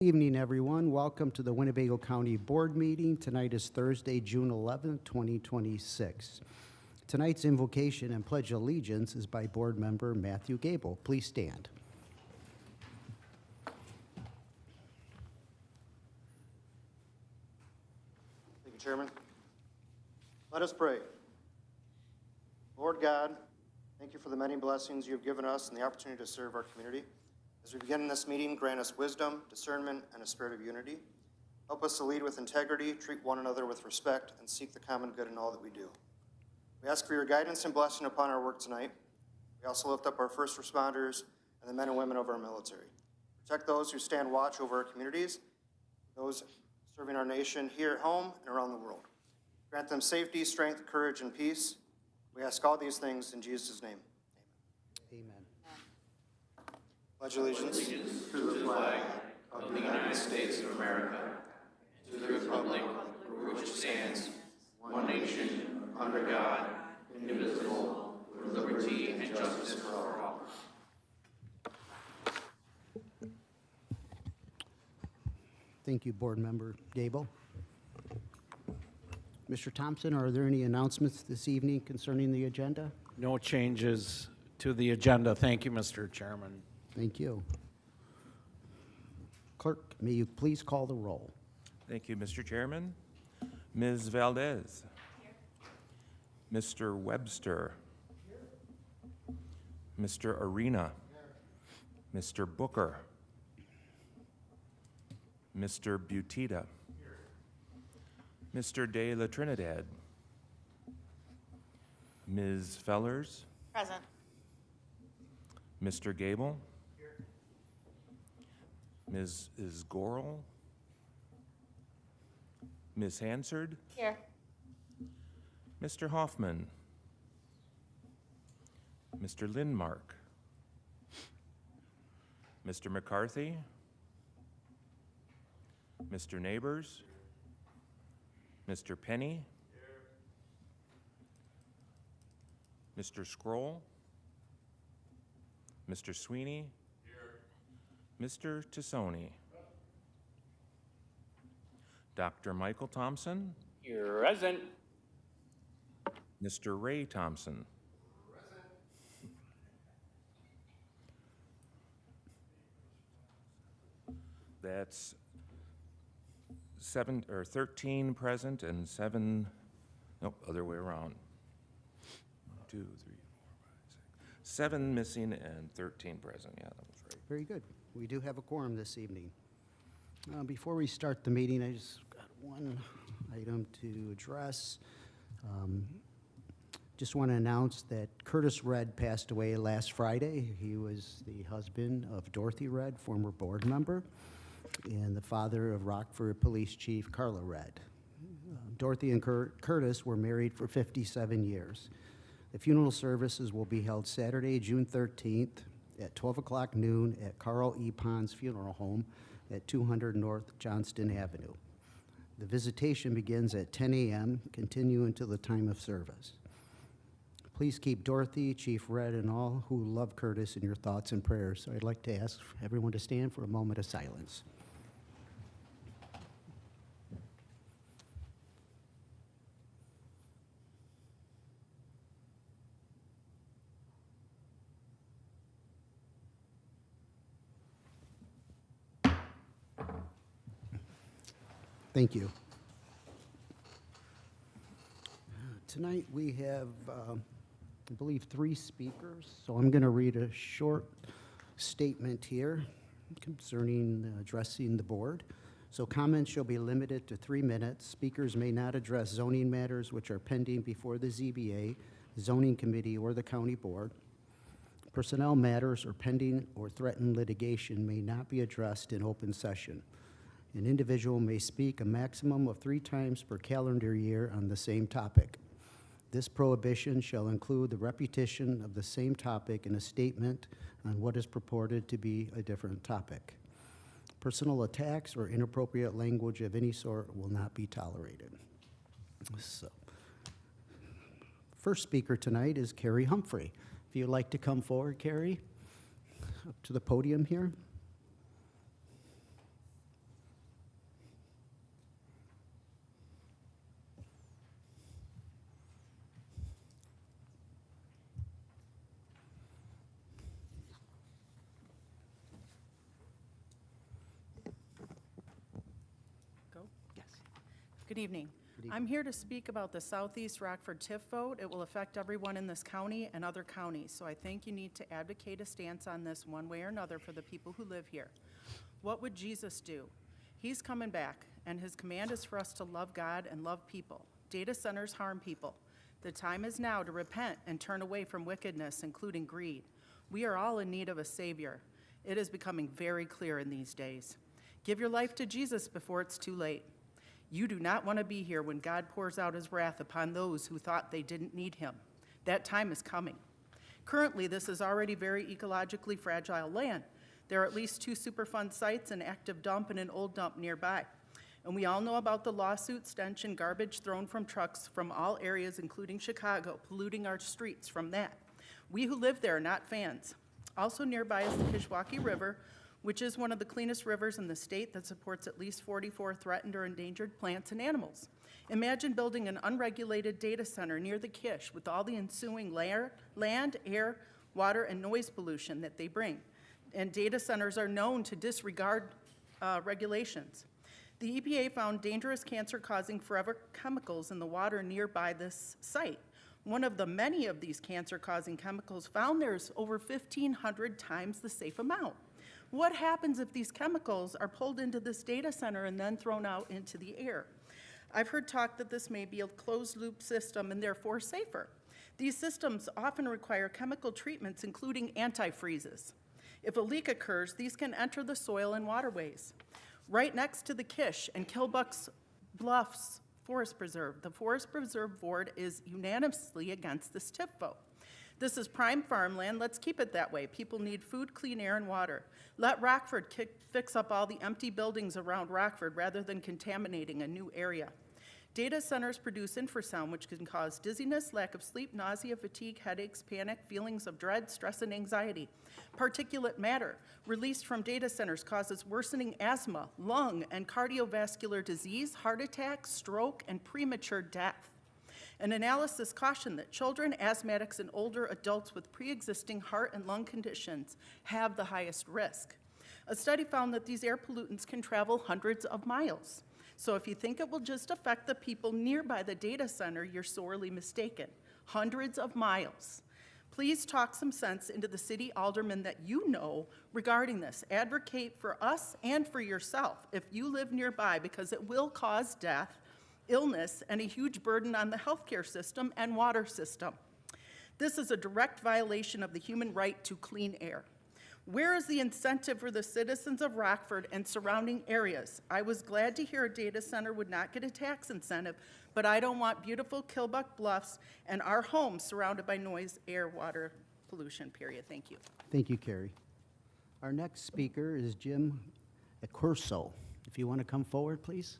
Evening, everyone. Welcome to the Winnebago County Board meeting. Tonight is Thursday, June 11th, 2026. Tonight's invocation and pledge of allegiance is by Board Member Matthew Gable. Please stand. Thank you, Chairman. Let us pray. Lord God, thank you for the many blessings you have given us and the opportunity to serve our community. As we begin this meeting, grant us wisdom, discernment, and a spirit of unity. Help us to lead with integrity, treat one another with respect, and seek the common good in all that we do. We ask for your guidance and blessing upon our work tonight. We also lift up our first responders and the men and women of our military. Protect those who stand watch over our communities, those serving our nation here at home and around the world. Grant them safety, strength, courage, and peace. We ask all these things in Jesus' name. Amen. Pledge allegiance to the flag of the United States of America, and to the republic for which it stands, one nation, under God, indivisible, with liberty and justice for all. Thank you, Board Member Gable. Mr. Thompson, are there any announcements this evening concerning the agenda? No changes to the agenda. Thank you, Mr. Chairman. Thank you. Clerk, may you please call the roll? Thank you, Mr. Chairman. Ms. Valdez. Here. Mr. Webster. Here. Mr. Arena. Here. Mr. Booker. Mr. Butita. Here. Mr. De La Trinidad. Ms. Fellers. Present. Mr. Gable. Ms. Gorel? Ms. Hansard? Here. Mr. Hoffman? Mr. Lindmark? Mr. McCarthy? Mr. Neighbors? Mr. Penny? Mr. Scroll? Mr. Sweeney? Mr. Tassoni. Dr. Michael Thompson. Present. Mr. Ray Thompson. That's 13 present and 7, nope, other way around. 1, 2, 3, 4, 5, 6. 7 missing and 13 present. Yeah, that was right. Very good. We do have a quorum this evening. Before we start the meeting, I just got one item to address. Just want to announce that Curtis Redd passed away last Friday. He was the husband of Dorothy Redd, former board member, and the father of Rockford Police Chief Carla Redd. Dorothy and Curtis were married for 57 years. The funeral services will be held Saturday, June 13th, at 12 o'clock noon at Carl E. Pons Funeral Home at 200 North Johnston Avenue. The visitation begins at 10 a.m., continue until the time of service. Please keep Dorothy, Chief Redd, and all who love Curtis in your thoughts and prayers. So I'd like to ask everyone to stand for a moment of silence. Thank you. Tonight we have, I believe, 3 speakers. So I'm going to read a short statement here concerning addressing the board. So comments shall be limited to 3 minutes. Speakers may not address zoning matters which are pending before the ZBA, zoning committee, or the county board. Personnel matters or pending or threatened litigation may not be addressed in open session. An individual may speak a maximum of 3 times per calendar year on the same topic. This prohibition shall include the repetition of the same topic in a statement on what is purported to be a different topic. Personal attacks or inappropriate language of any sort will not be tolerated. So, first speaker tonight is Carrie Humphrey. If you'd like to come forward, Carrie, up to the podium here. Good evening. I'm here to speak about the Southeast Rockford TIF vote. It will affect everyone in this county and other counties, so I think you need to advocate a stance on this one way or another for the people who live here. What would Jesus do? He's coming back, and his command is for us to love God and love people. Data centers harm people. The time is now to repent and turn away from wickedness, including greed. We are all in need of a Savior. It is becoming very clear in these days. Give your life to Jesus before it's too late. You do not want to be here when God pours out his wrath upon those who thought they didn't need him. That time is coming. Currently, this is already very ecologically fragile land. There are at least 2 Superfund sites, an active dump, and an old dump nearby. And we all know about the lawsuit stench and garbage thrown from trucks from all areas, including Chicago, polluting our streets from that. We who live there are not fans. Also nearby is the Kishwaukee River, which is one of the cleanest rivers in the state that supports at least 44 threatened or endangered plants and animals. Imagine building an unregulated data center near the Kish with all the ensuing land, air, water, and noise pollution that they bring. And data centers are known to disregard regulations. The EPA found dangerous cancer-causing forever chemicals in the water nearby this site. One of the many of these cancer-causing chemicals found there's over 1,500 times the safe amount. What happens if these chemicals are pulled into this data center and then thrown out into the air? I've heard talk that this may be a closed-loop system and therefore safer. These systems often require chemical treatments, including antifreezes. If a leak occurs, these can enter the soil and waterways. Right next to the Kish and Killbuck's Bluffs Forest Preserve, the Forest Preserve Board is unanimously against this TIF vote. This is prime farmland. Let's keep it that way. People need food, clean air, and water. Let Rockford fix up all the empty buildings around Rockford rather than contaminating a new area. Data centers produce infrasound, which can cause dizziness, lack of sleep, nausea, fatigue, headaches, panic, feelings of dread, stress, and anxiety. Particulate matter released from data centers causes worsening asthma, lung, and cardiovascular disease, heart attack, stroke, and premature death. An analysis cautioned that children, asthmatics, and older adults with pre-existing heart and lung conditions have the highest risk. A study found that these air pollutants can travel hundreds of miles. So if you think it will just affect the people nearby the data center, you're sorely mistaken. Hundreds of miles. Please talk some sense into the city aldermen that you know regarding this. Advocate for us and for yourself if you live nearby, because it will cause death, illness, and a huge burden on the healthcare system and water system. This is a direct violation of the human right to clean air. Where is the incentive for the citizens of Rockford and surrounding areas? I was glad to hear a data center would not get a tax incentive, but I don't want beautiful Killbuck Bluffs and our homes surrounded by noise, air, water pollution, period. Thank you. Thank you, Carrie. Our next speaker is Jim Accurso. If you want to come forward, please.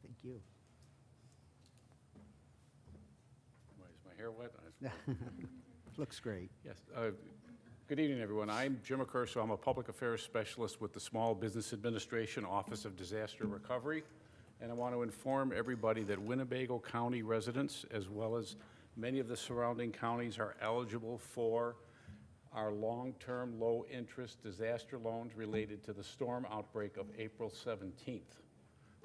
Thank you. Why, is my hair wet? Looks great. Yes. Good evening, everyone. I'm Jim Accurso. I'm a public affairs specialist with the Small Business Administration Office of Disaster Recovery. And I want to inform everybody that Winnebago County residents, as well as many of the surrounding counties, are eligible for our long-term, low-interest disaster loans related to the storm outbreak of April 17th.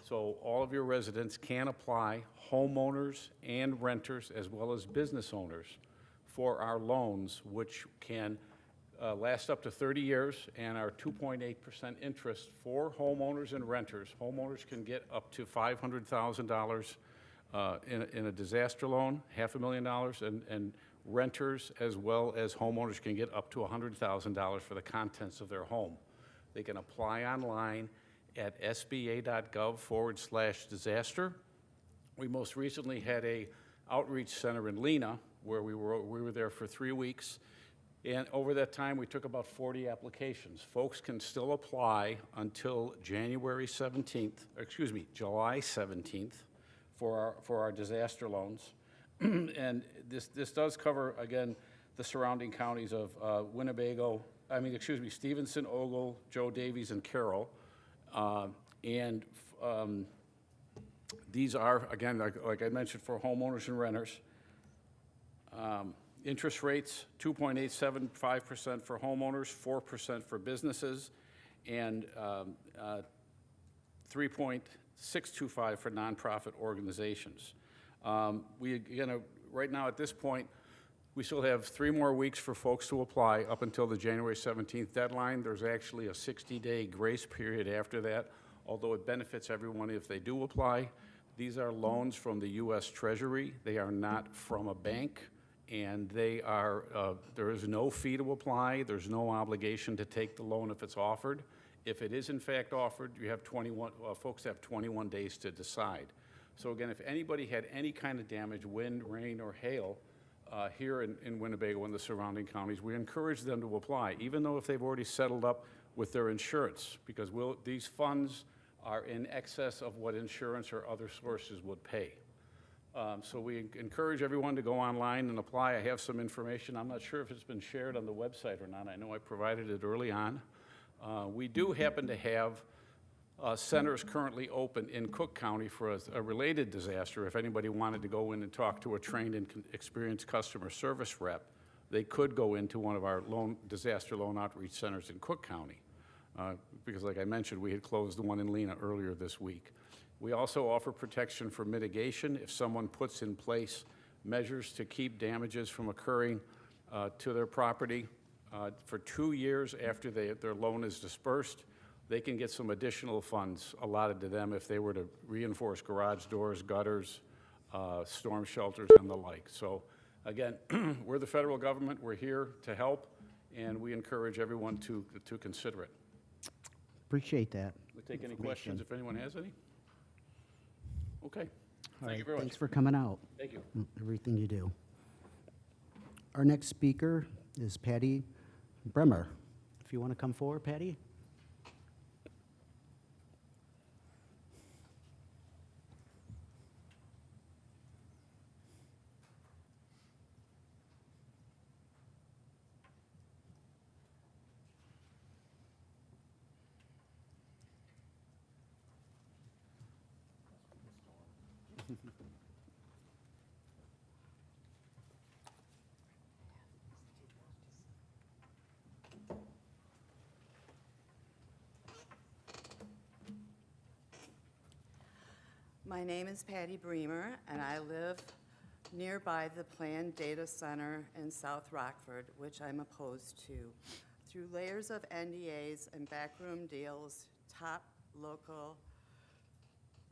So all of your residents can apply, homeowners and renters, as well as business owners, for our loans, which can last up to 30 years and are 2.8% interest for homeowners and renters. Homeowners can get up to $500,000 in a disaster loan, $500,000, and renters as well as homeowners can get up to $100,000 for the contents of their home. They can apply online at sba.gov/disaster. We most recently had a outreach center in Lena where we were there for 3 weeks. And over that time, we took about 40 applications. Folks can still apply until July 17th for our disaster loans. And this does cover, again, the surrounding counties of Stevenson, Ogle, Joe Davies, and Carroll. These are, again, like I mentioned, for homeowners and renters. Interest rates, 2.875% for homeowners, 4% for businesses, and 3.625 for nonprofit organizations. Right now at this point, we still have 3 more weeks for folks to apply up until the January 17th deadline. There's actually a 60-day grace period after that, although it benefits everyone if they do apply. These are loans from the U.S. Treasury. They are not from a bank, and they are, there is no fee to apply. There's no obligation to take the loan if it's offered. If it is in fact offered, you have folks have 21 days to decide. So again, if anybody had any kind of damage, wind, rain, or hail, here in Winnebago and the surrounding counties, we encourage them to apply, even though if they've already settled up with their insurance, because these funds are in excess of what insurance or other sources would pay. So we encourage everyone to go online and apply. I have some information. I'm not sure if it's been shared on the website or not. I know I provided it early on. We do happen to have centers currently open in Cook County for a related disaster. If anybody wanted to go in and talk to a trained and experienced customer service rep, they could go into one of our disaster loan outreach centers in Cook County. Because like I mentioned, we had closed the one in Lena earlier this week. We also offer protection for mitigation if someone puts in place measures to keep damages from occurring to their property. For 2 years after their loan is dispersed, they can get some additional funds allotted to them if they were to reinforce garage doors, gutters, storm shelters, and the like. So again, we're the federal government. We're here to help, and we encourage everyone to consider it. Appreciate that. We'll take any questions if anyone has any. Okay. All Thank right, you very much. thanks for coming out. Thank you. Everything you do. Our next speaker is Patty Bremer. If you want to come forward, Patty. My name is Patty Bremer, and I live nearby the planned data center in South Rockford, which I'm opposed to. Through layers of NDAs and backroom deals, top local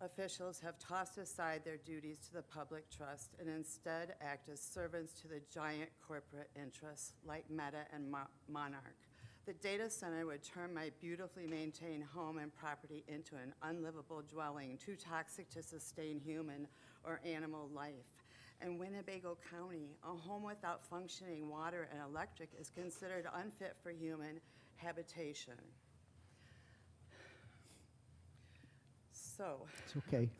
officials have tossed aside their duties to the public trust and instead act as servants to the giant corporate interests like Meta and Monarch. The data center would turn my beautifully maintained home and property into an unlivable dwelling, too toxic to sustain human or animal life. In Winnebago County, a home without functioning water and electric is considered unfit for human habitation. So, It's okay.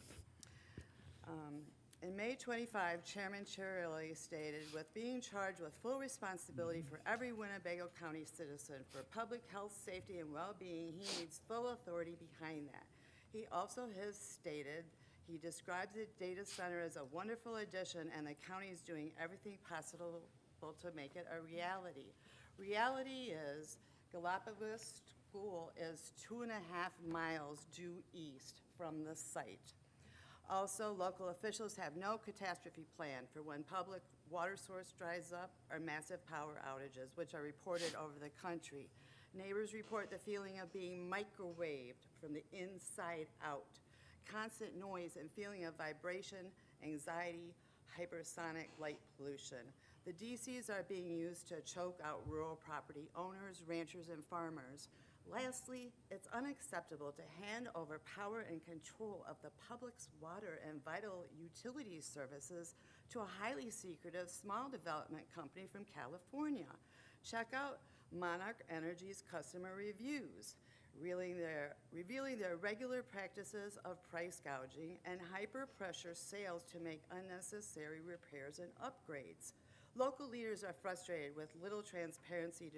in May 25, Chairman Chiarelli stated, with being charged with full responsibility for every Winnebago County citizen for public health, safety, and well-being, he needs full authority behind that. He also has stated he describes the data center as a wonderful addition, and the county is doing everything possible to make it a reality. Reality is Galapagos School is 2.5 miles due east from the site. Also, local officials have no catastrophe plan for when public water source dries up or massive power outages, which are reported over the country. Neighbors report the feeling of being microwaved from the inside out. Constant noise and feeling of vibration, anxiety, hypersonic light pollution. The DCs are being used to choke out rural property owners, ranchers, and farmers. Lastly, it's unacceptable to hand over power and control of the public's water and vital utility services to a highly secretive small development company from California. Check out Monarch Energy's customer reviews, revealing their regular practices of price gouging and hyper-pressure sales to make unnecessary repairs and upgrades. Local leaders are frustrated with little transparency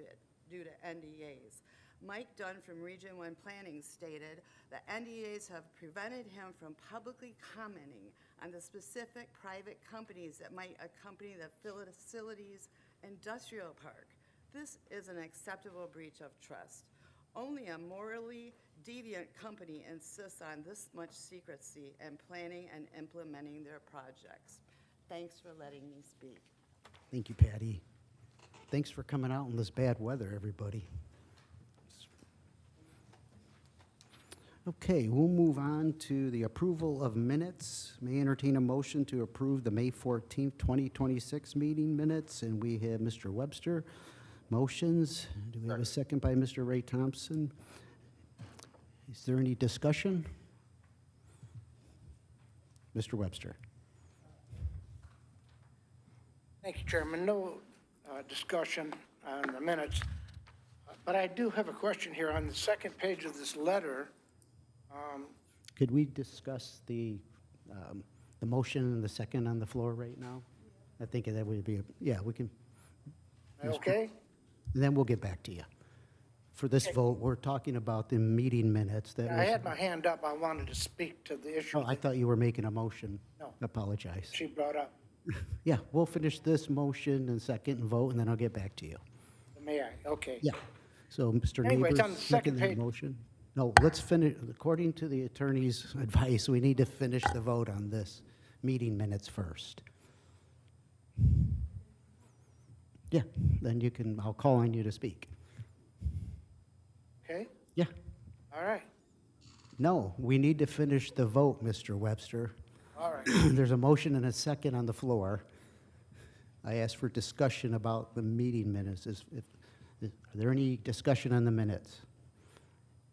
due to NDAs. Mike Dunn from Region 1 Planning stated that NDAs have prevented him from publicly commenting on the specific private companies that might accompany the facility's industrial park. This is an acceptable breach of trust. Only a morally deviant company insists on this much secrecy in planning and implementing their projects. Thanks for letting me speak. Thank you, Patty. Thanks for coming out in this bad weather, everybody. Okay, we'll move on to the approval of minutes. May I entertain a motion to approve the May 14th, 2026 meeting minutes, and we have Mr. Webster. Motions. Do we have a second by Mr. Ray Thompson? Is there any discussion? Mr. Webster. Thank you, Chairman. No discussion on the minutes, but I do have a question here. On the second page of this letter, Could we discuss the motion and the second on the floor right now? I think that would be, yeah, we can. okay? And then we'll get back to you. For this vote, we're talking about the meeting minutes that I was. had my hand up. I wanted to speak to the issue Oh, I that thought you were making a motion. No. Apologize. she brought up. Yeah, we'll finish this motion and second and vote, and then I'll get back to you. May I? Okay. Yeah. So, Mr. Anyway, it's Neighbors, on the second second that page. motion. No, let's finish, according to the attorney's advice, we need to finish the vote on this meeting minutes first. Yeah, then you can, I'll call on you to speak. Okay? Yeah. All right. No, we need to finish the vote, Mr. Webster. All right. There's a motion and a second on the floor. I asked for discussion about the meeting minutes. Are there any discussion on the minutes?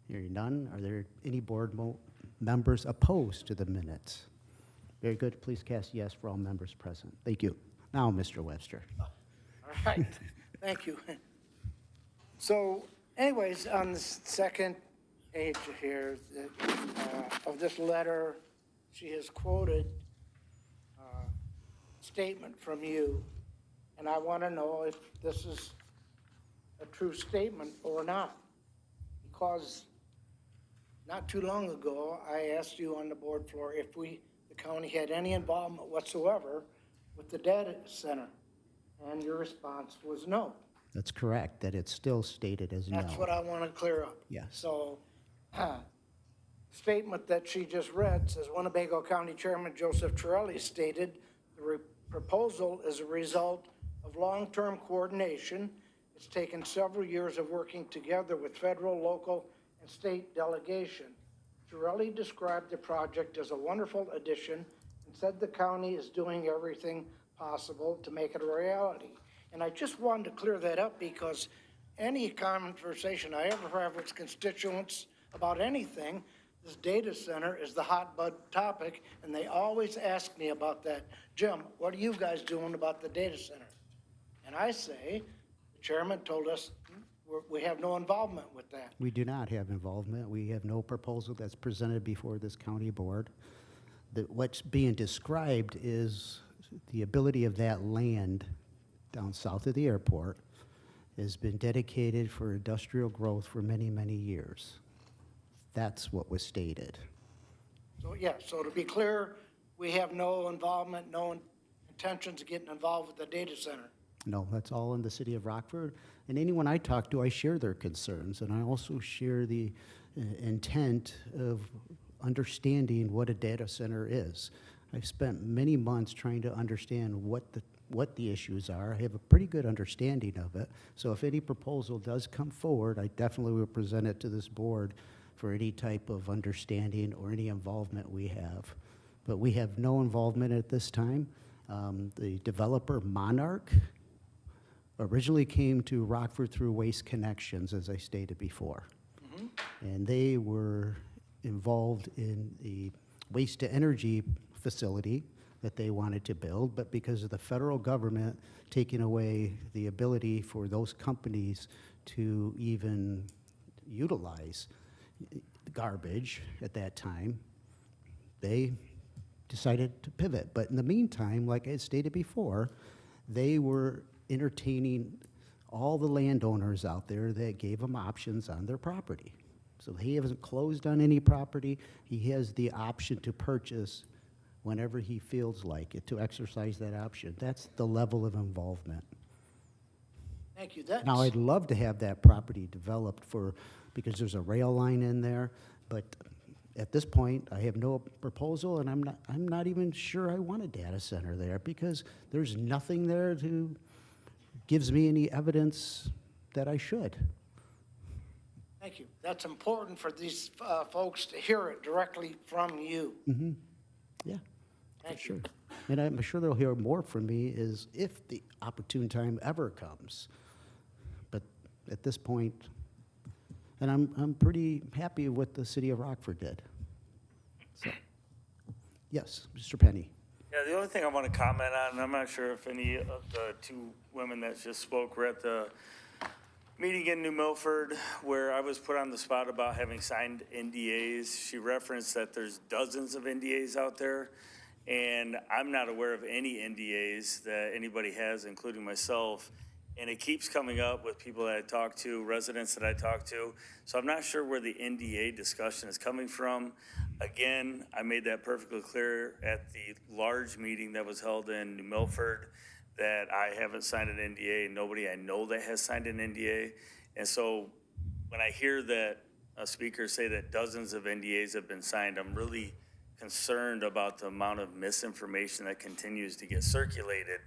Hearing none, are there any board members opposed to the minutes? Very good. Please cast yes for all members present. Thank you. Now, Mr. Webster. All right. Thank you. So anyways, on the second page here of this letter, she has quoted a statement from you, and I want to know if this is a true statement or not. Because not too long ago, I asked you on the board floor if the county had any involvement whatsoever with the data center, and your response was no. That's correct, that it's still stated as no. That's what I want to clear up. Yes. So, statement that she just read says Winnebago County Chairman Joseph Torelli stated the proposal is a result of long-term coordination. It's taken several years of working together with federal, local, and state delegation. Torelli described the project as a wonderful addition and said the county is doing everything possible to make it a reality. And I just wanted to clear that up because any conversation I ever have with constituents about anything, this data center is the hot button topic, and they always ask me about that. Jim, what are you guys doing about the data center? And I say, the chairman told us we have no involvement with that. We do not have involvement. We have no proposal that's presented before this county board. What's being described is the ability of that land down south of the airport has been dedicated for industrial growth for many, many years. That's what was stated. So, yeah, so to be clear, we have no involvement, no intentions of getting involved with the data center. No, that's all in the city of Rockford. And anyone I talk to, I share their concerns, and I also share the intent of understanding what a data center is. I've spent many months trying to understand what the issues are. I have a pretty good understanding of it. So if any proposal does come forward, I definitely will present it to this board for any type of understanding or any involvement we have. But we have no involvement at this time. The developer, Monarch, originally came to Rockford through Waste Connections, as I stated before. And they were involved in the waste-to-energy facility that they wanted to build, but because of the federal government taking away the ability for those companies to even utilize garbage at that time, they decided to pivot. But in the meantime, like I stated before, they were entertaining all the landowners out there that gave him options on their property. So he hasn't closed on any property. He has the option to purchase whenever he feels like it, to exercise that option. That's the level of involvement. Thank you. That's, Now, I'd love to have that property developed because there's a rail line in there, but at this point, I have no proposal, and I'm not even sure I want a data center there, because there's nothing there to gives me any evidence that I should. thank you. That's important for these folks to hear it directly from you. Yeah, for Thank sure. And I'm sure they'll hear more from me is if the opportune time ever comes. But at this point, and I'm pretty happy with what the city of Rockford did. So, yes, Mr. Penny. Yeah, the only thing I want to comment on, and I'm not sure if any of the two women that just spoke were at the meeting in New Milford where I was put on the spot about having signed NDAs. She referenced that there's dozens of NDAs out there, and I'm not aware of any NDAs that anybody has, including myself. And it keeps coming up with people that I talk to, residents that I talk to. So I'm not sure where the NDA discussion is coming from. Again, I made that perfectly clear at the large meeting that was held in New Milford that I haven't signed an NDA. Nobody I know that has signed an NDA. And so when I hear that a speaker say that dozens of NDAs have been signed, I'm really concerned about the amount of misinformation that continues to get circulated,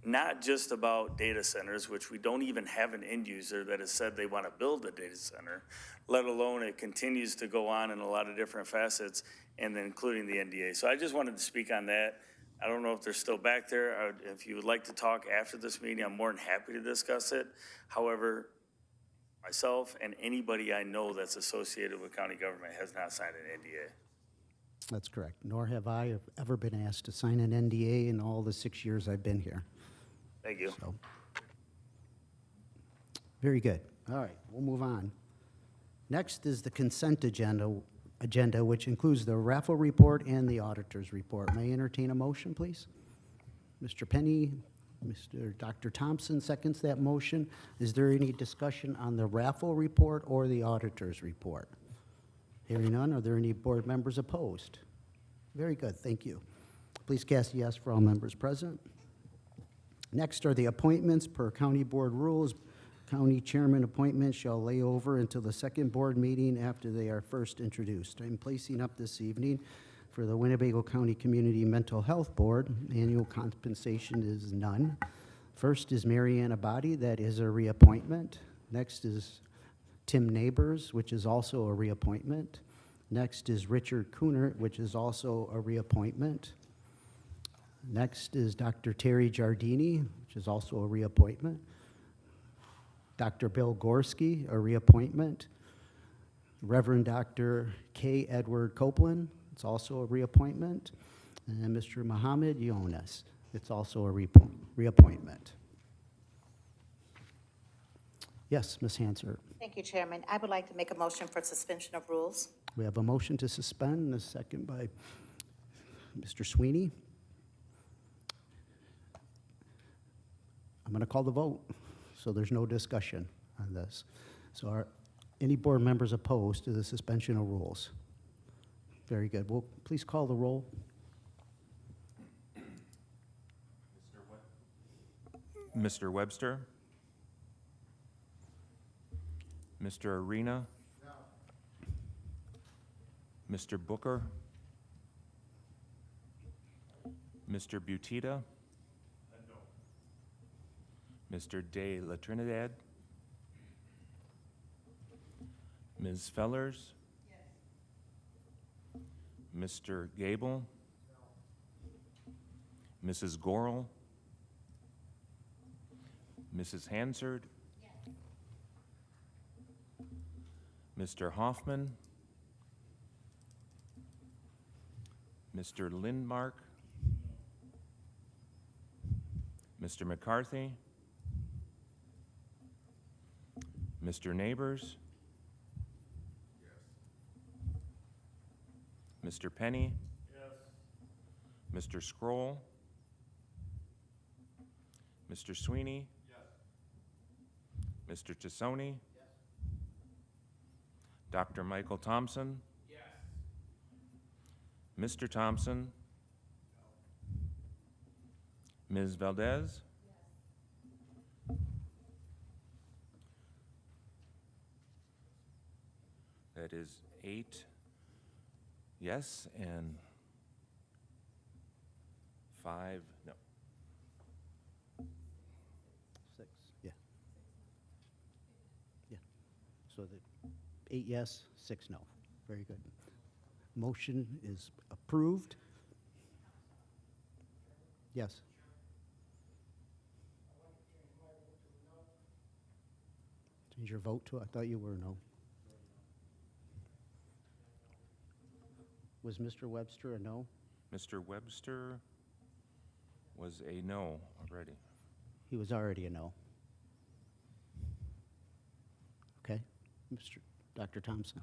not just about data centers, which we don't even have an end user that has said they want to build a data center, let alone it continues to go on in a lot of different facets, and then including the NDA. So I just wanted to speak on that. I don't know if they're still back there. If you would like to talk after this meeting, I'm more than happy to discuss it. However, myself and anybody I know that's associated with county government has not signed an NDA. That's correct. Nor have I ever been asked to sign an NDA in all the 6 years I've been here. Thank you. So, very good. All right, we'll move on. Next is the consent agenda, which includes the raffle report and the auditor's report. May I entertain a motion, please? Mr. Penny, Dr. Thompson seconds that motion. Is there any discussion on the raffle report or the auditor's report? Hearing none, are there any board members opposed? Very good, thank you. Please cast yes for all members present. Next are the appointments per county board rules. County chairman appointments shall lay over until the second board meeting after they are first introduced. I'm placing up this evening for the Winnebago County Community Mental Health Board. Annual compensation is none. First is Marianne Abadi, that is a reappointment. Next is Tim Neighbors, which is also a reappointment. Next is Richard Kunert, which is also a reappointment. Next is Dr. Terry Giardini, which is also a reappointment. Dr. Bill Gorski, a reappointment. Reverend Dr. K. Edward Copeland, it's also a reappointment. And Mr. Mohammed Yonas, it's also a reappointment. Yes, Ms. Hansard. Thank you, Chairman. I would like to make a motion for suspension of rules. We have a motion to suspend, and a second by Mr. Sweeney. I'm going to call the vote, so there's no discussion on this. So are any board members opposed to the suspension of rules? Very good. Well, please call the roll. Mr. Webster? Mr. Arena? No. Mr. Booker? Mr. Butita? No. Mr. De La Trinidad? Ms. Fellers? Yes. Mr. Gable? No. Mrs. Gorel? Mrs. Hansard? Mr. Hoffman? Mr. Lindmark? Mr. McCarthy? Mr. Neighbors? Yes. Mr. Penny? Yes. Mr. Scroll? Mr. Sweeney? Yes. Mr. Tassoni? Dr. Michael Thompson? Mr. Thompson? Ms. Valdez? That is 8 yes and 5 no. 6, yeah. Yeah. So the 8 yes, 6 no. Very good. Motion is approved. Yes. Change your vote to, I thought you were no. Was Mr. Webster a no? Mr. Webster was a no already. He was already a no. Okay. Dr. Thompson?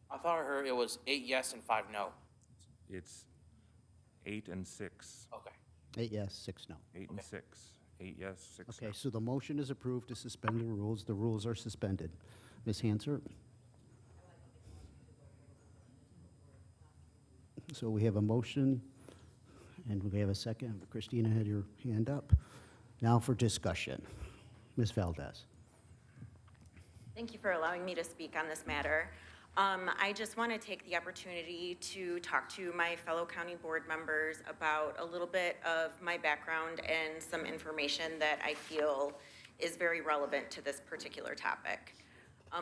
I thought I heard it was 8 yes and 5 no. It's 8 and 6. Okay. 8 yes, 6 no. 8 and 6. 8 yes, 6 Okay, no. so the motion is approved to suspend the rules. The rules are suspended. Ms. Hansert? So we have a motion, and we have a second. Christina had your hand up. Now for discussion. Ms. Valdez? Thank you for allowing me to speak on this matter. I just want to take the opportunity to talk to my fellow county board members about a little bit of my background and some information that I feel is very relevant to this particular topic.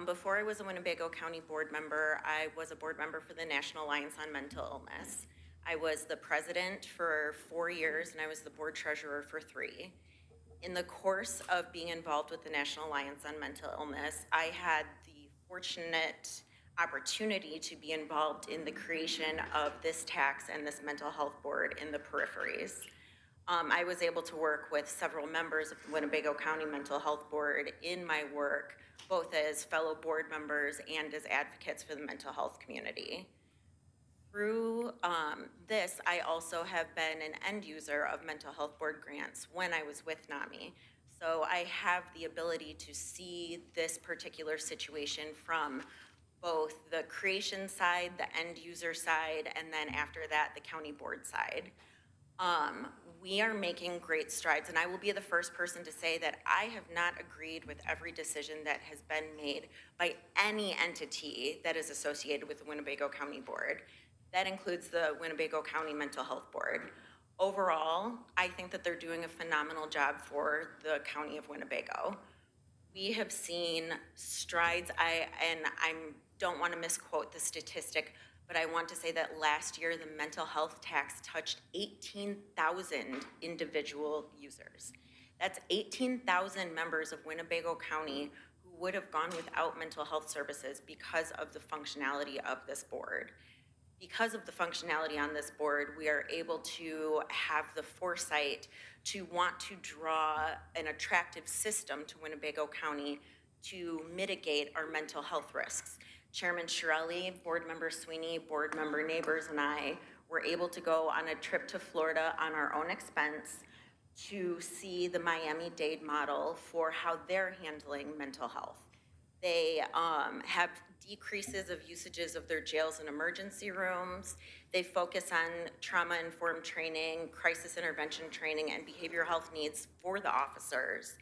Before I was a Winnebago County board member, I was a board member for the National Alliance on Mental Illness. I was the president for 4 years, and I was the board treasurer for 3. In the course of being involved with the National Alliance on Mental Illness, I had the fortunate opportunity to be involved in the creation of this tax and this mental health board in the peripheries. I was able to work with several members of the Winnebago County Mental Health Board in my work, both as fellow board members and as advocates for the mental health community. Through this, I also have been an end user of mental health board grants when I was with NAMI. So I have the ability to see this particular situation from both the creation side, the end user side, and then after that, the county board side. We are making great strides, and I will be the first person to say that I have not agreed with every decision that has been made by any entity that is associated with the Winnebago County Board. That includes the Winnebago County Mental Health Board. Overall, I think that they're doing a phenomenal job for the County of Winnebago. We have seen strides, I don't want to misquote the statistic, but I want to say that last year, the mental health tax touched 18,000 individual users. That's 18,000 members of Winnebago County who would have gone without mental health services because of the functionality of this board. Because of the functionality on this board, we are able to have the foresight to want to draw an attractive system to Winnebago County to mitigate our mental health risks. Chairman Shirelli, Board Member Sweeney, Board Member Neighbors, and I were able to go on a trip to Florida on our own expense to see the Miami-Dade model for how they're handling mental health. They have decreases of usages of their jails and emergency rooms. They focus on trauma-informed training, crisis intervention training, and behavioral health needs for the officers.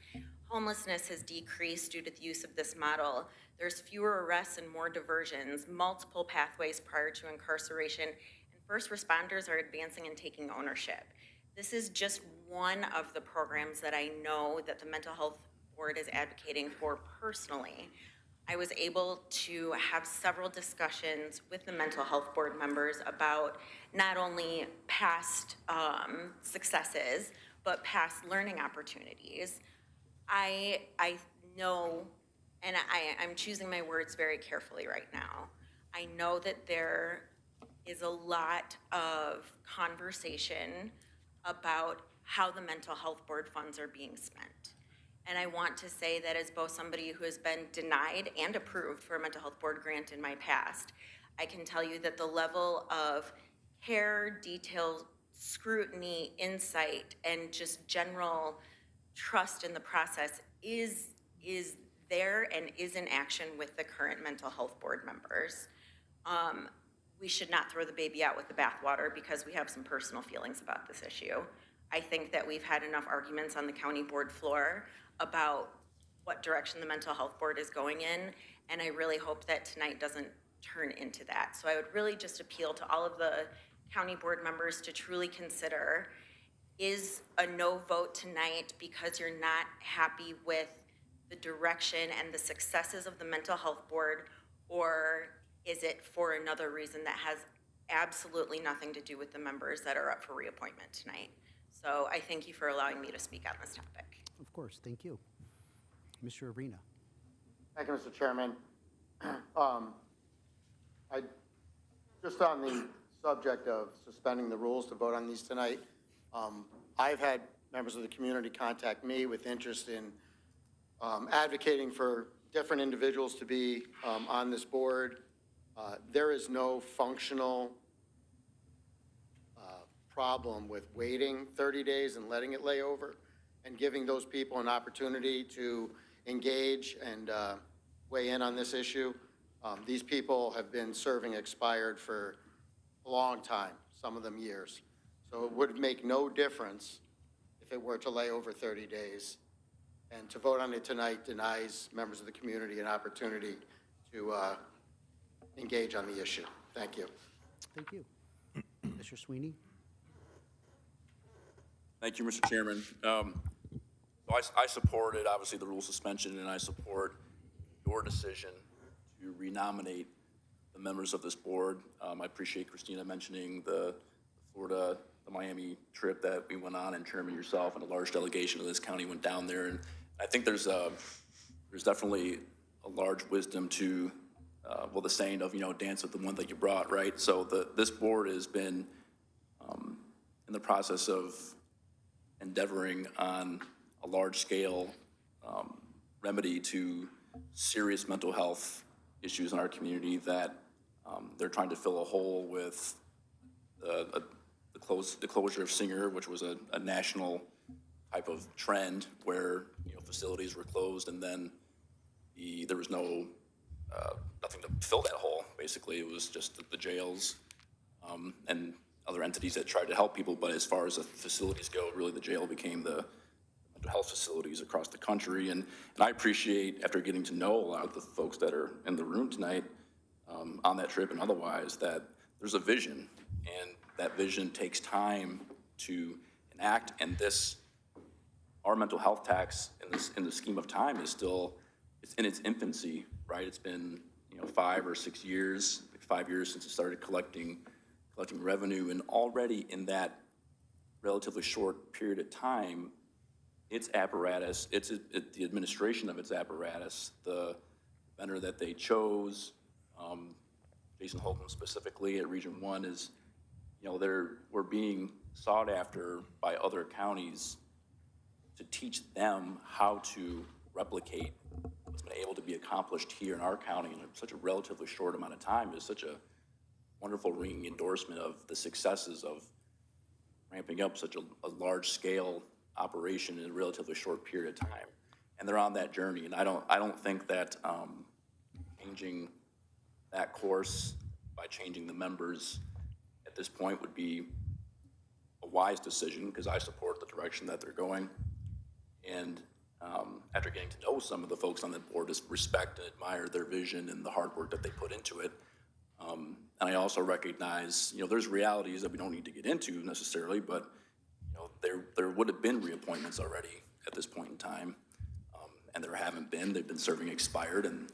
Homelessness has decreased due to the use of this model. There's fewer arrests and more diversions, multiple pathways prior to incarceration, and first responders are advancing and taking ownership. This is just one of the programs that I know that the Mental Health Board is advocating for personally. I was able to have several discussions with the Mental Health Board members about not only past successes, but past learning opportunities. I know, and I'm choosing my words very carefully right now, I know that there is a lot of conversation about how the Mental Health Board funds are being spent. And I want to say that as both somebody who has been denied and approved for a mental health board grant in my past, I can tell you that the level of care, detail, scrutiny, insight, and just general trust in the process is there and is in action with the current mental health board members. We should not throw the baby out with the bathwater because we have some personal feelings about this issue. I think that we've had enough arguments on the county board floor about what direction the mental health board is going in, and I really hope that tonight doesn't turn into that. So I would really just appeal to all of the county board members to truly consider, is a no vote tonight because you're not happy with the direction and the successes of the mental health board, or is it for another reason that has absolutely nothing to do with the members that are up for reappointment tonight? So I thank you for allowing me to speak on this topic. Of course, thank you. Mr. Arena. Thank you, Mr. Chairman. Just on the subject of suspending the rules to vote on these tonight, I've had members of the community contact me with interest in advocating for different individuals to be on this board. There is no functional problem with waiting 30 days and letting it lay over and giving those people an opportunity to engage and weigh in on this issue. These people have been serving expired for a long time, some of them years. So it would make no difference if it were to lay over 30 days. And to vote on it tonight denies members of the community an opportunity to engage on the issue. Thank you. Thank you. Mr. Sweeney. Thank you, Mr. Chairman. I supported, obviously, the rule suspension, and I support your decision to renominate the members of this board. I appreciate Christina mentioning the Florida, the Miami trip that we went on, and Chairman, yourself, and a large delegation of this county went down there. And I think there's definitely a large wisdom to, the saying of, dance with the one that you brought, right? So this board has been in the process of endeavoring on a large-scale remedy to serious mental health issues in our community that they're trying to fill a hole with the closure of Singer, which was a national type of trend where facilities were closed, and then there was nothing to fill that hole. Basically, it was just the jails and other entities that tried to help people. But as far as the facilities go, really the jail became the mental health facilities across the country. And I appreciate, after getting to know a lot of the folks that are in the room tonight on that trip and otherwise, that there's a vision, and that vision takes time to enact. And our mental health tax in the scheme of time is still, it's in its infancy, right? It's been 5 or 6 years, 5 years since it started collecting revenue, and already in that relatively short period of time, its apparatus, the administration of its apparatus, the vendor that they chose, Jason Holcomb specifically at Region 1 is, we're being sought after by other counties to teach them how to replicate what's been able to be accomplished here in our county in such a relatively short amount of time. Is such a wonderful ringing endorsement of the successes of ramping up such a large-scale operation in a relatively short period of time. And they're on that journey, and I don't think that changing that course by changing the members at this point would be a wise decision, because I support the direction that they're going. And after getting to know some of the folks on the board, just respect and admire their vision and the hard work that they put into it. And I also recognize, there's realities that we don't need to get into necessarily, but there would have been reappointments already at this point in time, and there haven't been. They've been serving expired, and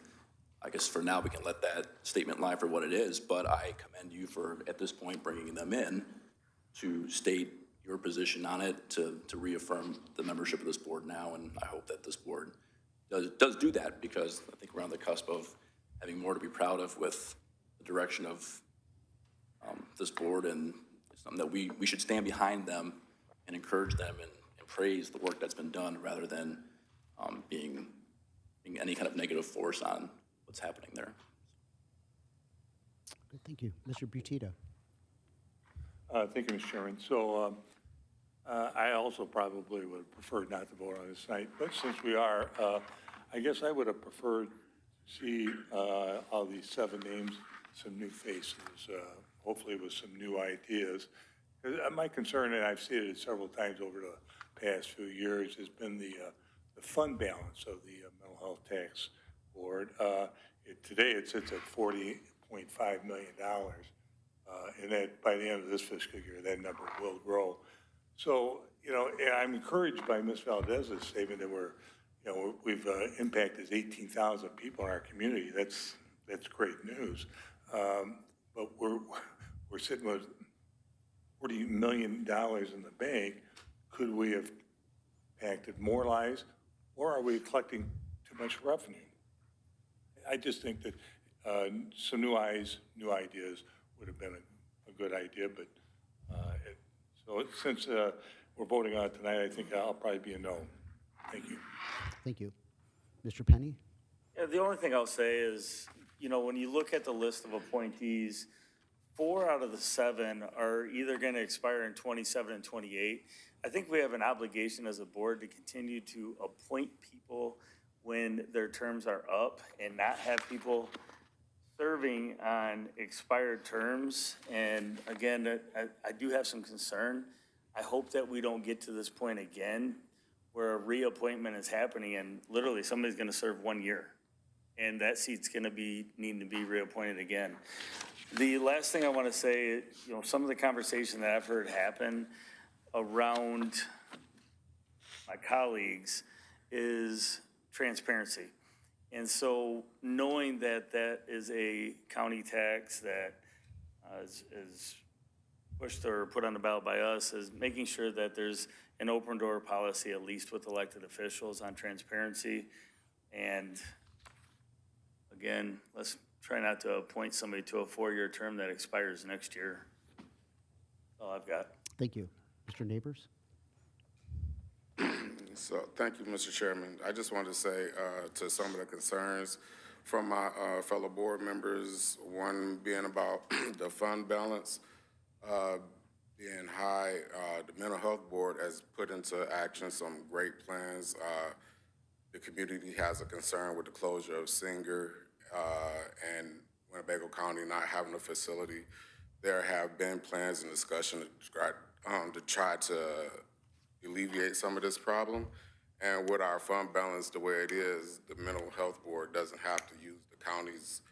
I guess for now we can let that statement lie for what it is. But I commend you for, at this point, bringing them in to state your position on it, to reaffirm the membership of this board now, and I hope that this board does do that, because I think we're on the cusp of having more to be proud of with the direction of this board, and it's something that we should stand behind them and encourage them and praise the work that's been done, rather than being any kind of negative force on what's happening there. Good, thank you. Mr. Butita. Thank you, Mr. Chairman. So I also probably would have preferred not to vote on this tonight, but since we are, I guess I would have preferred to see all these 7 names, some new faces, hopefully with some new ideas. 'Cause my concern, and I've stated it several times over the past few years, has been the fund balance of the mental health tax board. Today it sits at $40.5 million. And that by the end of this fiscal year, that number will grow. So, you know, and I'm encouraged by Ms. Valdez's statement that we've impacted 18,000 people in our community. That's great news. But we're sitting with $40 million in the bank. Could we have impacted more lives, or are we collecting too much revenue? I just think that some new eyes, new ideas would have been a good idea, but so since we're voting on it tonight, I think I'll probably be a no. Thank you. Thank you. Mr. Penny? Yeah, the only thing I'll say is, you know, when you look at the list of appointees, 4 out of the 7 are either going to expire in 27 and 28. I think we have an obligation as a board to continue to appoint people when their terms are up and not have people serving on expired terms. And again, I do have some concern. I hope that we don't get to this point again where a reappointment is happening and literally somebody's going to serve 1 year and that seat's going to be needing to be reappointed again. The last thing I want to say, you know, some of the conversation that I've heard happen around my colleagues is transparency. And so knowing that that is a county tax that is pushed or put on the ballot by us is making sure that there's an open door policy, at least with elected officials, on transparency. And again, let's try not to appoint somebody to a 4-year term that expires next year. That's all I've got. Thank you. Mr. Neighbors? So, thank you, Mr. Chairman. I just wanted to say to some of the concerns from my fellow board members, one being about the fund balance being high. The Mental Health Board has put into action some great plans. The community has a concern with the closure of Singer and Winnebago County not having a facility. There have been plans and discussion to try to alleviate some of this problem. And with our fund balance the way it is, the Mental Health Board doesn't have to use the county's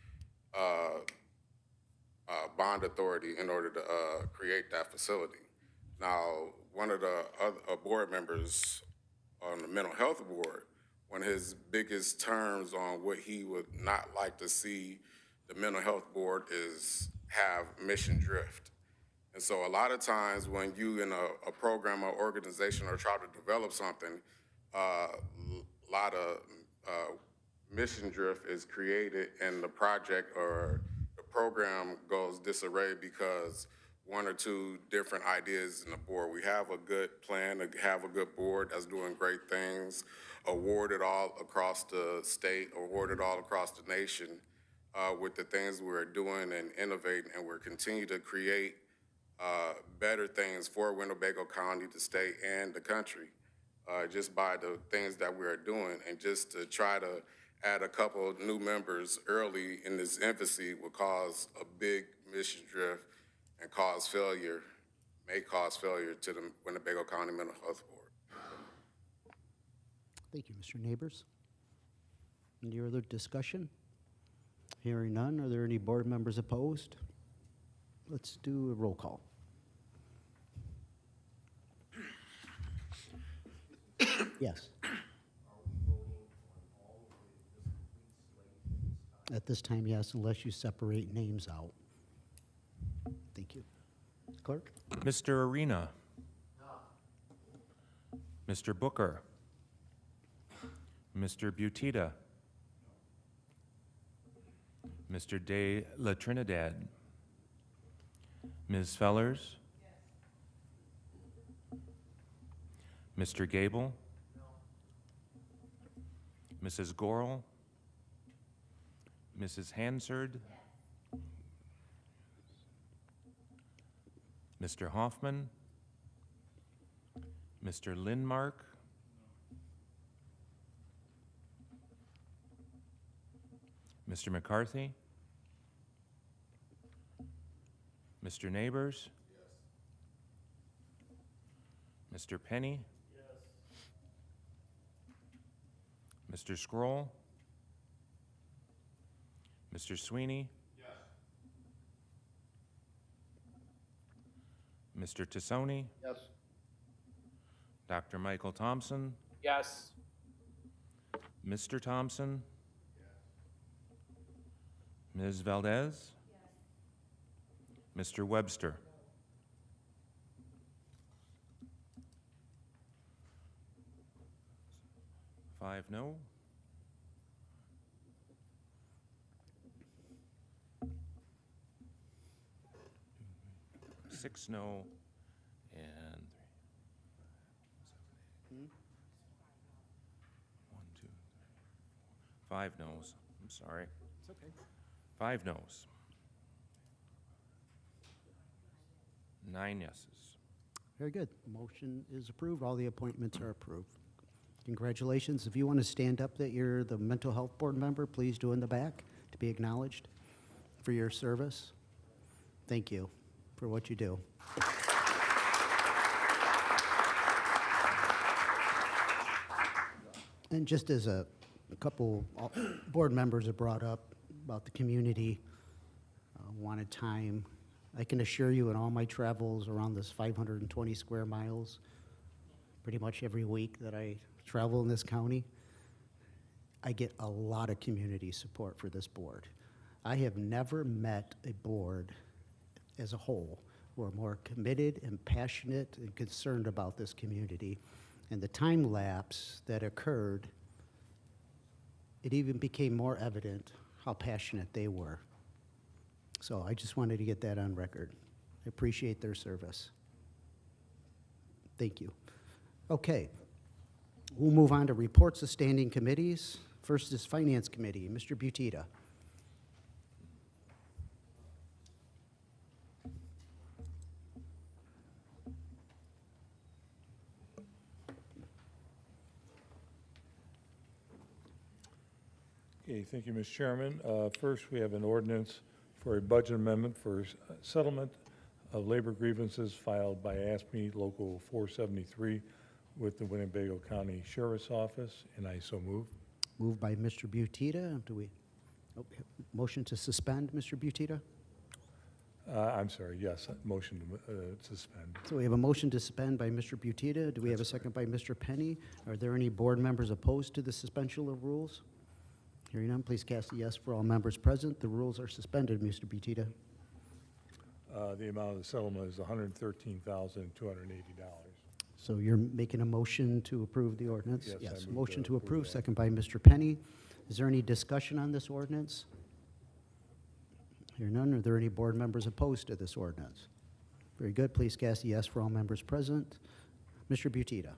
bond authority in order to create that facility. Now, one of the other board members on the Mental Health Board, one of his biggest terms on what he would not like to see the Mental Health Board is have mission drift. And so a lot of times when you in a program or organization are trying to develop something, a lot of mission drift is created and the project or the program goes disarray because 1 or 2 different ideas in the board. We have a good plan, have a good board that's doing great things, awarded all across the state, awarded all across the nation with the things we're doing and innovating, and we're continuing to create better things for Winnebago County, the state, and the country, just by the things that we're doing. And just to try to add a couple of new members early in this infancy would cause a big mission drift and cause failure, may cause failure to the Winnebago County Mental Health Board. Thank you, Mr. Neighbors. Any other discussion? Hearing none, are there any board members opposed? Let's do a roll call. Yes. At this time, yes, unless you separate names out. Thank you. Clerk? Mr. Arena. Mr. Booker. Mr. Butita. Mr. De La Trinidad. Ms. Fellers? Yes. Mr. Gable? No. Mrs. Gorel? Mrs. Hansard? Yes. Mr. Hoffman? Mr. Lindmark? Mr. McCarthy? Mr. Neighbors? Mr. Penny? Mr. Scroll? Mr. Sweeney? Mr. Tassoni? Yes. Dr. Michael Thompson? Yes. Mr. Thompson? Ms. Valdez? Mr. Webster? Five no. Six no, and one, two, three, four, five noes. I'm sorry. It's okay. Five noes. 9 yeses. Very good. Motion is approved. All the appointments are approved. Congratulations. If you want to stand up that you're the mental health board member, please do in the back to be acknowledged for your service. Thank you for what you do. And just as a couple board members have brought up about the community, wanted time, I can assure you in all my travels around this 520 square miles, pretty much every week that I travel in this county, I get a lot of community support for this board. I have never met a board as a whole who are more committed and passionate and concerned about this community. And the time lapse that occurred, it even became more evident how passionate they were. So I just wanted to get that on record. I appreciate their service. Thank you. Okay, we'll move on to reports of standing committees. First is Finance Committee, Mr. Butita. Okay, thank you, Mr. Chairman. First, we have an ordinance for a budget amendment for settlement of labor grievances filed by ASME Local 473 with the Winnebago County Sheriff's Office, and I so move. Moved by Mr. Butita. Do we, motion to suspend, Mr. Butita? I'm sorry, yes, motion to suspend. So we have a motion to suspend by Mr. Butita. Do we have a second by Mr. Penny? Are there any board members opposed to the suspension of rules? Hearing none, please cast a yes for all members present. The rules are suspended, Mr. Butita. The amount of the settlement is $113,280. So you're making a motion to approve the ordinance? Yes, I move Motion to to approve approve, that. second by Mr. Penny. Is there any discussion on this ordinance? Hearing none, are there any board members opposed to this ordinance? Very good, please cast a yes for all members present. Mr. Butita.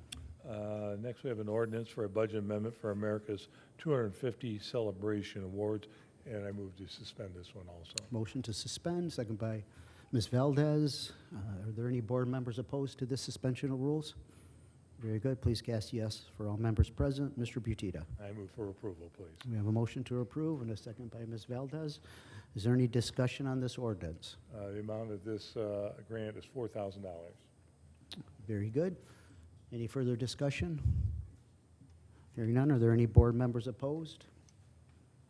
Next, we have an ordinance for a budget amendment for America's 250 Celebration Awards, and I move to suspend this one also. Motion to suspend, second by Ms. Valdez. Are there any board members opposed to this suspension of rules? Very good, please cast yes for all members present. Mr. Butita. I move for approval, please. We have a motion to approve and a second by Ms. Valdez. Is there any discussion on this ordinance? The amount of this grant is $4,000. Very good. Any further discussion? Hearing none, are there any board members opposed?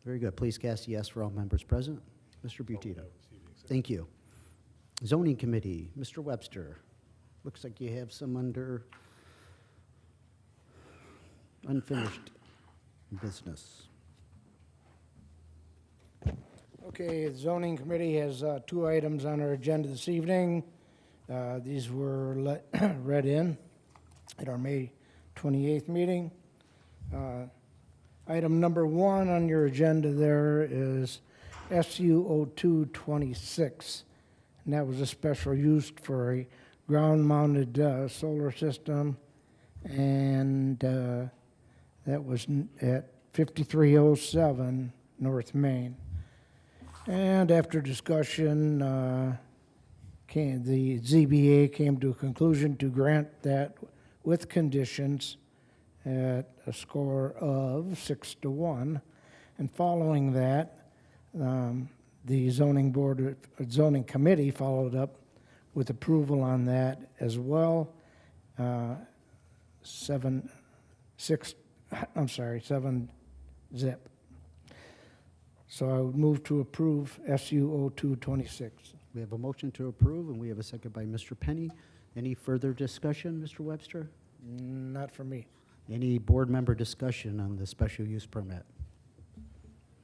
Very good. Please cast yes for all members present. Mr. Butita. Thank you. Zoning Committee, Mr. Webster. Looks like you have some under unfinished business. Okay, the zoning committee has two items on our agenda this evening. These were read in at our May 28th meeting. Item number one on your agenda there is SU 0226, and that was a special use for a ground-mounted solar system, and that was at 5307 North Main. And after discussion, the ZBA came to a conclusion to grant that with conditions at a score of 6-1. And following that, the zoning committee followed up with approval on that as well. 7-0. So I would move to approve SU 0226. We have a motion to approve, and we have a second by Mr. Penny. Any further discussion, Mr. Webster? Not for me. Any board member discussion on the special use permit?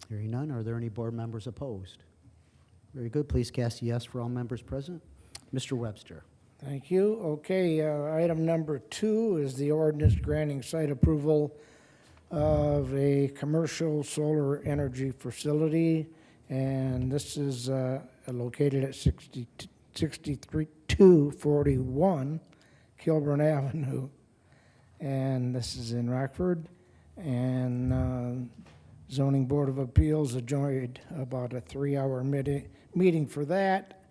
Hearing none, are there any board members opposed? Very good, please cast a yes for all members present. Mr. Webster. Thank you. Okay, item number 2 is the ordinance granting site approval of a commercial solar energy facility, and this is located at 6241 Kilburn Avenue, and this is in Rockford. And Zoning Board of Appeals adjourned about a 3-hour meeting for that,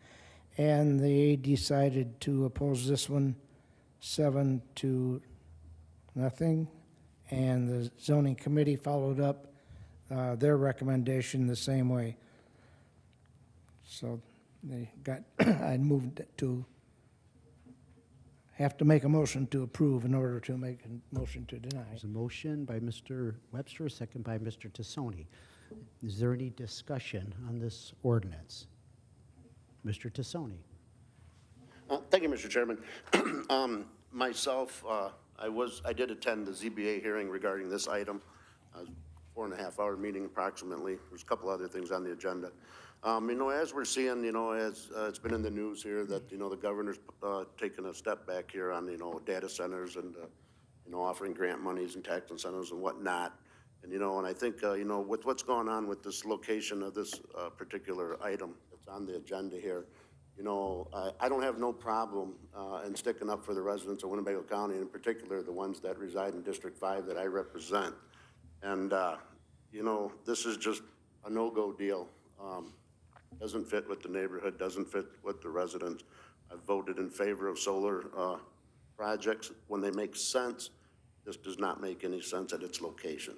and they decided to oppose this one 7-0. And the zoning committee followed up their recommendation the same way. So they got, I moved to have to make a motion to approve in order to make a motion to deny. There's a motion by Mr. Webster, a second by Mr. Tassoni. Is there any discussion on this ordinance? Mr. Tassoni. Thank you, Mr. Chairman. Myself, I did attend the ZBA hearing regarding this item. 4.5-hour meeting approximately. There's a couple other things on the agenda. As we're seeing, as it's been in the news here that, the governor's taking a step back here on, data centers and, offering grant monies and tax incentives and whatnot. And, and I think, with what's going on with this location of this particular item that's on the agenda here, I don't have no problem in sticking up for the residents of Winnebago County, and in particular the ones that reside in District 5 that I represent. And, this is just a no-go deal. Doesn't fit with the neighborhood, doesn't fit with the residents. I've voted in favor of solar projects when they make sense. This does not make any sense at its location.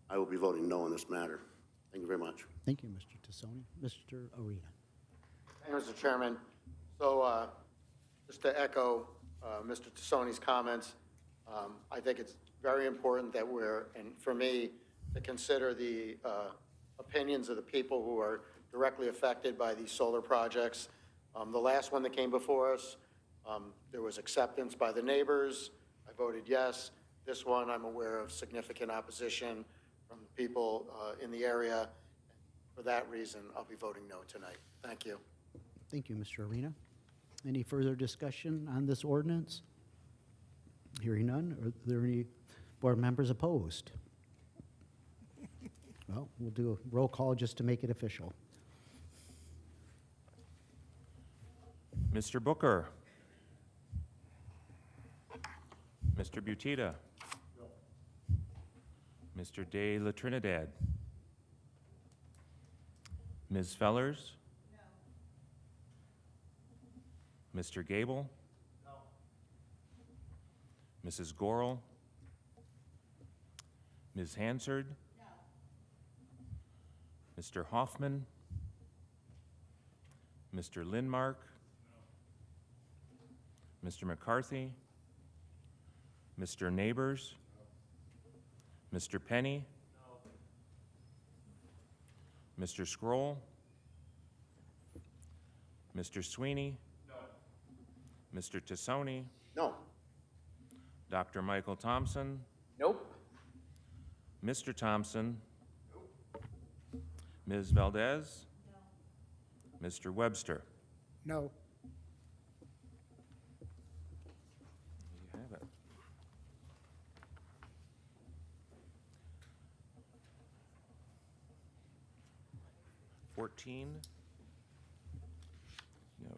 I will be voting no on this matter. Thank you very much. Thank you, Mr. Tassoni. Mr. Arena. Thank you, Mr. Chairman. So just to echo Mr. Tassoni's comments, I think it's very important that and for me, to consider the opinions of the people who are directly affected by these solar projects. The last one that came before us, there was acceptance by the neighbors. I voted yes. This one, I'm aware of significant opposition from the people in the area. For that reason, I'll be voting no tonight. Thank you. Thank you, Mr. Arena. Any further discussion on this ordinance? Hearing none, are there any board members opposed? Well, we'll do a roll call just to make it official. Mr. Booker. Mr. Butita. Mr. De La Trinidad. Ms. Fellers. Mr. Gable? No. Mrs. Gorel? Ms. Hansard? No. Mr. Hoffman? Mr. Lindmark? No. Mr. McCarthy? Mr. Neighbors? No. Mr. Penny? No. Mr. Scroll? Mr. Sweeney? Mr. Tassoni? No. Dr. Michael Thompson? Nope. Mr. Thompson? Nope. Ms. Valdez? No. Mr. Webster? No. You have it. $14? No.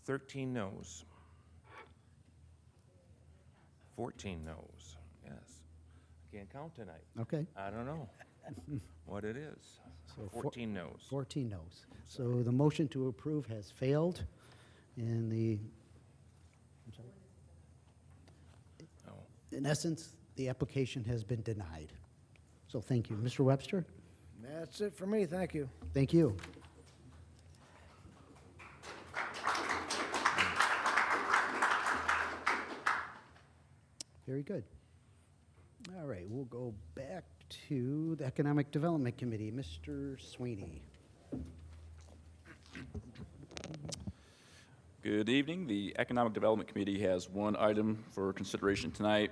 13 noes. 14 noes, yes. I can't count tonight. Okay. I don't know. what it is. So 14 noes. 14 noes. So the motion to approve has failed, and Oh. in essence, the application has been denied. So thank you. Mr. Webster? That's it for me, thank you. Thank you. Very good. All right, we'll go back to the Economic Development Committee. Mr. Sweeney. Good evening. The Economic Development Committee has one item for consideration tonight.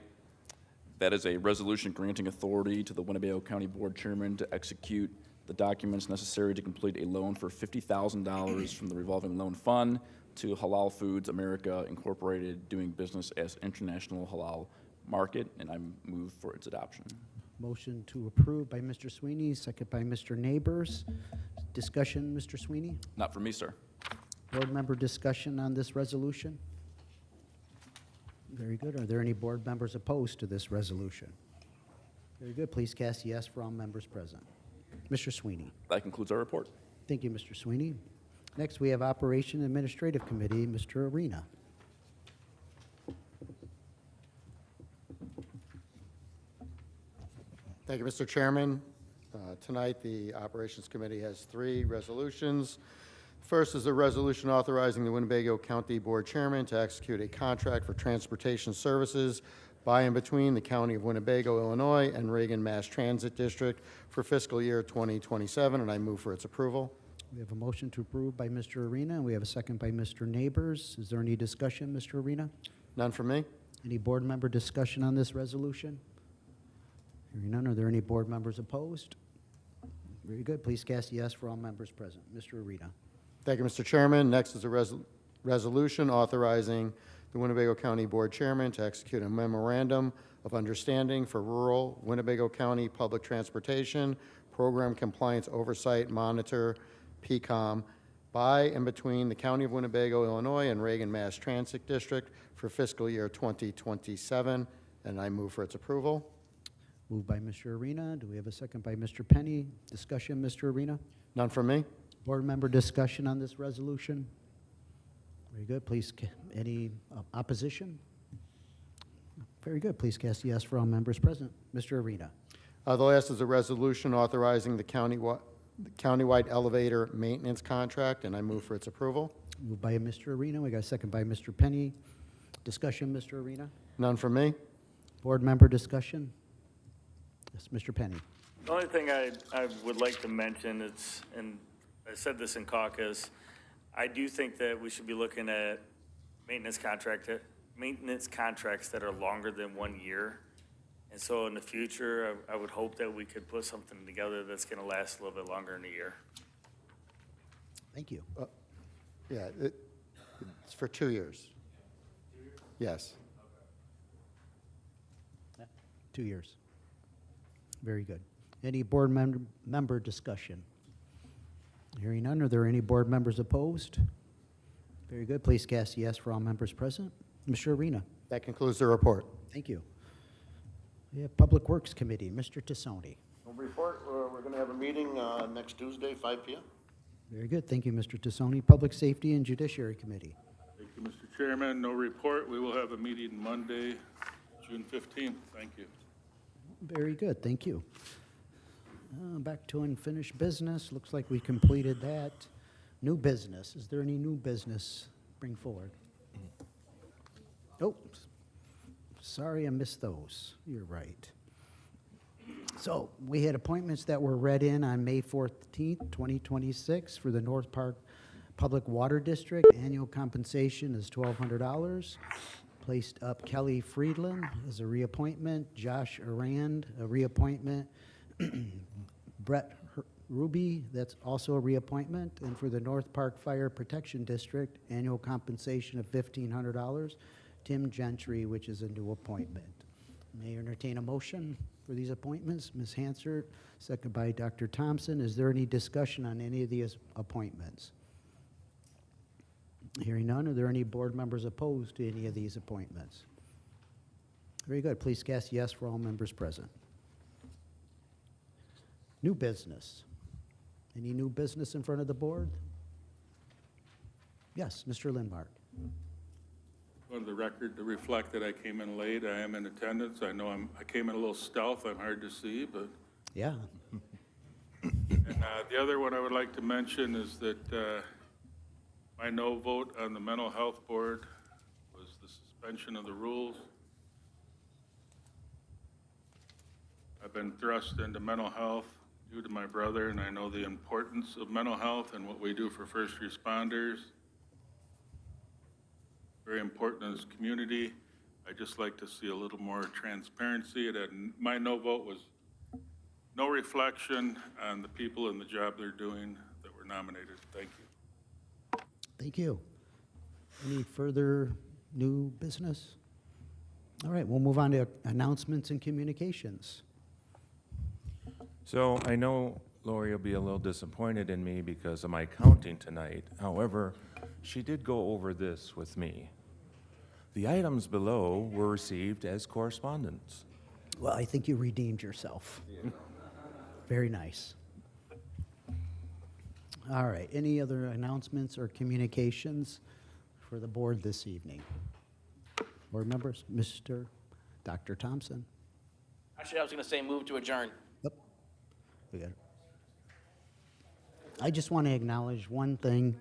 That is a resolution granting authority to the Winnebago County Board Chairman to execute the documents necessary to complete a loan for $50,000 from the revolving loan fund to Halal Foods America Incorporated, doing business as International Halal Market, and I move for its adoption. Motion to approve by Mr. Sweeney, second by Mr. Neighbors. Discussion, Mr. Sweeney? Not for me, sir. Board member discussion on this resolution? Very good. Are there any board members opposed to this resolution? Very good. Please cast yes for all members present. Mr. Sweeney. That concludes our report. Thank you, Mr. Sweeney. Next, we have Operation Administrative Committee, Mr. Arena. Thank you, Mr. Chairman. Tonight, the Operations Committee has 3 resolutions. First is a resolution authorizing the Winnebago County Board Chairman to execute a contract for transportation services by and between the County of Winnebago, Illinois, and Reagan Mass Transit District for fiscal year 2027, and I move for its approval. We have a motion to approve by Mr. Arena, and we have a second by Mr. Neighbors. Is there any discussion, Mr. Arena? None from me. Any board member discussion on this resolution? Hearing none, are there any board members opposed? Very good. Please cast yes for all members present. Mr. Arena. Thank you, Mr. Chairman. Next is a resolution authorizing the Winnebago County Board Chairman to execute a memorandum of understanding for rural Winnebago County public transportation program compliance oversight monitor, PCOM, by and between the County of Winnebago, Illinois, and Reagan Mass Transit District for fiscal year 2027, and I move for its approval. Moved by Mr. Arena. Do we have a second by Mr. Penny? Discussion, Mr. Arena? None from me. Board member discussion on this resolution? Very good. Please, any opposition? Very good. Please cast yes for all members present. Mr. Arena. The last is a resolution authorizing the countywide elevator maintenance contract, and I move for its approval. Moved by Mr. Arena. We got a second by Mr. Penny. Discussion, Mr. Arena? None from me. Board member discussion? Yes, Mr. Penny. The only thing I would like to mention is, and I said this in caucus, I do think that we should be looking at maintenance contracts that are longer than 1 year. And so in the future, I would hope that we could put something together that's going to last a little bit longer than a year. Thank you. Yeah, it's for 2 years. Yes. 2 years. Very good. Any board member discussion? Hearing none, are there any board members opposed? Very good. Please cast yes for all members present. Mr. Arena. That concludes the report. Thank you. We have Public Works Committee, Mr. Tassoni. No report. We're going to have a meeting next Tuesday, 5 p.m. Very good. Thank you, Mr. Tassoni. Public Safety and Judiciary Committee. Thank you, Mr. Chairman. No report. We will have a meeting Monday, June 15th. Thank you. Very good. Thank you. Back to unfinished business. Looks like we completed that. New business. Is there any new business? Bring forward. Oh, sorry, I missed those. You're right. So we had appointments that were read in on May 14th, 2026 for the North Park Public Water District. Annual compensation is $1,200. Placed up Kelly Friedland as a reappointment. Josh Arand, a reappointment. Brett Ruby, that's also a reappointment. And for the North Park Fire Protection District, annual compensation of $1,500. Tim Gentry, which is a new appointment. May I entertain a motion for these appointments? Ms. Hansard, second by Dr. Thompson. Is there any discussion on any of these appointments? Hearing none, are there any board members opposed to any of these appointments? Very good. Please cast yes for all members present. New business. Any new business in front of the board? Yes, Mr. Lindmark. Go to the record to reflect that I came in late. I am in attendance. I know I came in a little stealth. I'm hard to see, but. Yeah. And the other one I would like to mention is that my no vote on the mental health board was the suspension of the rules. I've been thrust into mental health due to my brother, and I know the importance of mental health and what we do for first responders. Very important in this community. I'd just like to see a little more transparency. My no vote was no reflection on the people and the job they're doing that were nominated. Thank you. Thank you. Any further new business? All right, we'll move on to announcements and communications. So I know Lori will be a little disappointed in me because of my counting tonight. However, she did go over this with me. The items below were received as correspondence. Well, I think you redeemed yourself. Very nice. All right, any other announcements or communications for the board this evening? Board members, Dr. Thompson. Actually, I was going to say move to adjourn. We got it. I just want to acknowledge one thing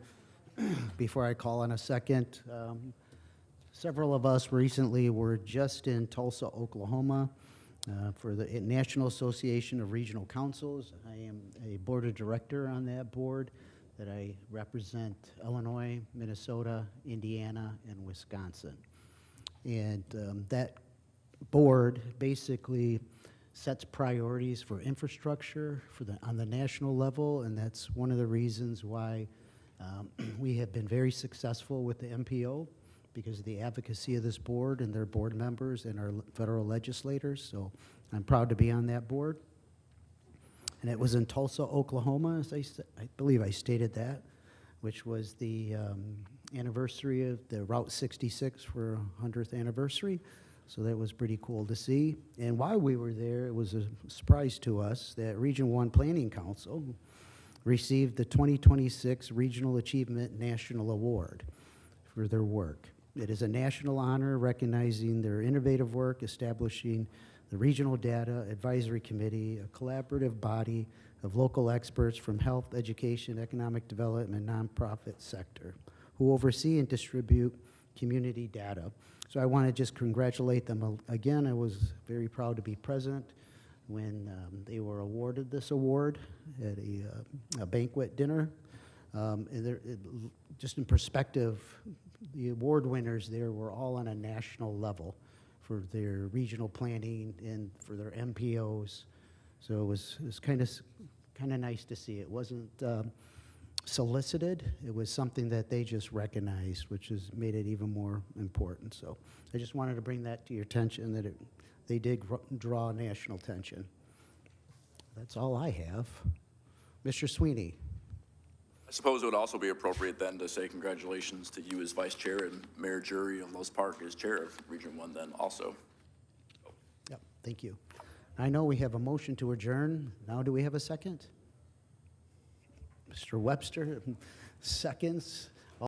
before I call on a second. Several of us recently were just in Tulsa, Oklahoma, for the National Association of Regional Councils. I am a board of director on that board that I represent Illinois, Minnesota, Indiana, and Wisconsin. And that board basically sets priorities for infrastructure on the national level, and that's one of the reasons why we have been very successful with the MPO, because of the advocacy of this board and their board members and our federal legislators. So I'm proud to be on that board. And it was in Tulsa, Oklahoma, as I believe I stated that, which was the anniversary of the Route 66 for 100th anniversary. So that was pretty cool to see. And while we were there, it was a surprise to us that Region 1 Planning Council received the 2026 Regional Achievement National Award for their work. It is a national honor recognizing their innovative work, establishing the Regional Data Advisory Committee, a collaborative body of local experts from health, education, economic development, and nonprofit sector who oversee and distribute community data. So I want to just congratulate them again. I was very proud to be present when they were awarded this award at a banquet dinner. Just in perspective, the award winners there were all on a national level for their regional planning and for their MPOs. So it was kind of nice to see. It wasn't solicited. It was something that they just recognized, which has made it even more important. So I just wanted to bring that to your attention, that they did draw national attention. That's all I have. Mr. Sweeney. I suppose it would also be appropriate then to say congratulations to you as vice chair and Mayor Jury and Lowe's Park as chair of Region 1 then also. Yep, thank you. I know we have a motion to adjourn. Now do we have a second? Mr. Webster, seconds.